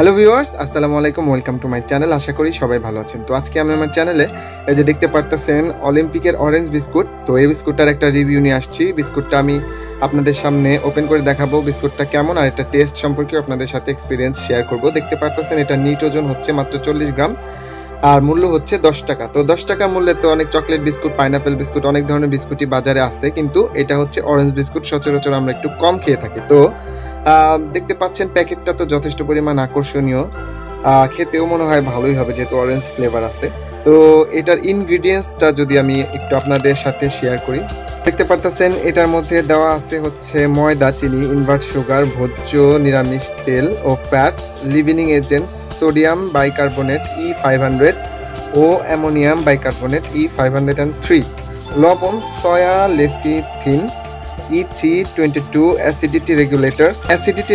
Hello viewers, আসসালামু আলাইকুম। Welcome to my channel. আশা করি সবাই ভালো আছেন। তো আজকে আমি আমার চ্যানেলে এই যে দেখতে পারতেছেন অলিম্পিকের অরেঞ্জ বিস্কুট। তো এই বিস্কুটটার একটা রিভিউ নিয়ে আসছি। বিস্কুটটা আমি আপনাদের সামনে ওপেন করে দেখাবো বিস্কুটটা কেমন, আর এটা টেস্ট সম্পর্কে আপনাদের সাথে এক্সপিরিয়েন্স শেয়ার করব। দেখতে পারতেছেন এটা নিট ওজন হচ্ছে মাত্র 40 গ্রাম আর মূল্য হচ্ছে 10 টাকা। তো 10 টাকার মূল্যে তো অনেক চকলেট বিস্কুট, পাইনাপেল বিস্কুট, অনেক ধরনের বিস্কুটই বাজারে আছে, কিন্তু এটা হচ্ছে অরেঞ্জ বিস্কুট। সচরাচর আমরা একটু কম খেয়ে থাকি। তো দেখতে পাচ্ছেন প্যাকেটটা তো যথেষ্ট পরিমাণ আকর্ষণীয়, খেতেও মনে হয় ভালোই হবে যেহেতু অরেঞ্জ ফ্লেভার আছে। তো এটার ইনগ্রিডিয়েন্টসটা যদি আমি একটু আপনাদের সাথে শেয়ার করি, দেখতে পারতেছেন এটার মধ্যে দেওয়া আছে হচ্ছে ময়দা, চিনি, ইনভার্ট সুগার, ভোজ্য নিরামিষ তেল ও fats, leavening agents, sodium bicarbonate E500 ও অ্যামোনিয়াম বাইকার্বনেট E503, লবণ, সয়া লেসিথিন E322, অ্যাসিডিটি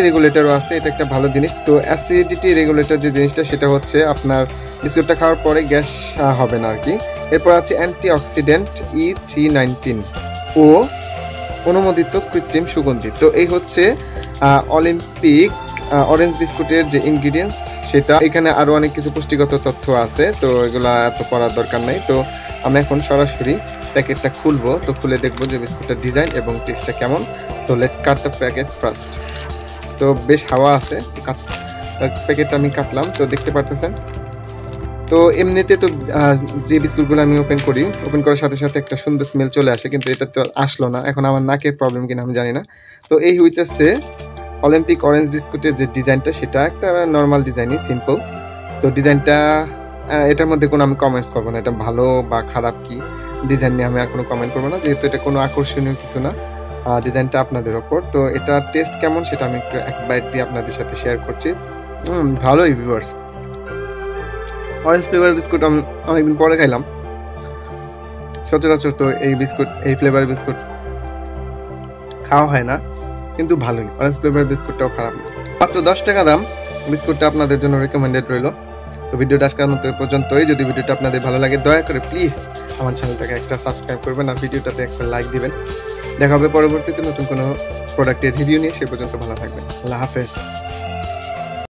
রেগুলেটরও আছে। এটা একটা ভালো জিনিস। তো অ্যাসিডিটি রেগুলেটর যে জিনিসটা সেটা হচ্ছে আপনার বিস্কুটটা খাওয়ার পরে গ্যাস হবে না আর কি। এরপর আছে অ্যান্টিঅক্সিডেন্ট E319 ও অনুমোদিত কৃত্রিম সুগন্ধি। তো এই হচ্ছে অলিম্পিক অরেঞ্জ বিস্কুটের যে ইনগ্রিডিয়েন্টস সেটা। এখানে আরও অনেক কিছু পুষ্টিগত তথ্য আছে, তো এগুলো এত পড়ার দরকার নেই। তো আমি এখন সরাসরি প্যাকেটটা খুলবো, তো খুলে দেখবো যে বিস্কুটের ডিজাইন এবং টেস্টটা কেমন। তো let cut the packet first. তো বেশ হাওয়া আছে, প্যাকেটটা আমি কাটলাম। তো দেখতে পারতেছেন, তো এমনিতে তো যে বিস্কুটগুলো আমি ওপেন করার সাথে সাথে একটা সুন্দর স্মেল চলে আসে, কিন্তু এটা তো আসলো না। এখন আমার নাকের প্রবলেম কিনা আমি জানি না। তো এই হইতেছে অলিম্পিক অরেঞ্জ বিস্কুটের যে ডিজাইনটা, সেটা একটা নর্মাল ডিজাইনই, সিম্পল। তো ডিজাইনটা এটার মধ্যে কোনো আমি কমেন্টস করবো না, এটা ভালো বা খারাপ কি ডিজাইন নিয়ে আমি আর কোনো কমেন্ট করবো না, যেহেতু এটা কোনো আকর্ষণীয় কিছু না। ডিজাইনটা আপনাদের ওপর। তো এটা টেস্ট কেমন সেটা আমি একটু এক বাইট দিয়ে আপনাদের সাথে শেয়ার করছি। ভালোই ভিউয়ার্স। অরেঞ্জ ফ্লেভার বিস্কুট আমি অনেকদিন পরে খাইলাম। সচরাচর তো এই ফ্লেভার বিস্কুট খাওয়া হয় না, কিন্তু ভালোই। অরেঞ্জ ফ্লেভার বিস্কুটটাও খারাপ না। মাত্র 10 টাকা দাম। বিস্কুটটা আপনাদের জন্য রেকমেন্ডেড রইল। তো ভিডিওটা আজকের মতো পর্যন্তই। যদি ভিডিওটা আপনাদের ভালো লাগে দয়া করে প্লিজ আমার চ্যানেলটাকে একটা সাবস্ক্রাইব করবেন আর ভিডিওটাতে একটা লাইক দিবেন। দেখা হবে পরবর্তীতে নতুন কোনো প্রোডাক্টের রিভিউ নিয়ে। সে পর্যন্ত ভালো থাকবেন। আল্লাহ হাফেজ।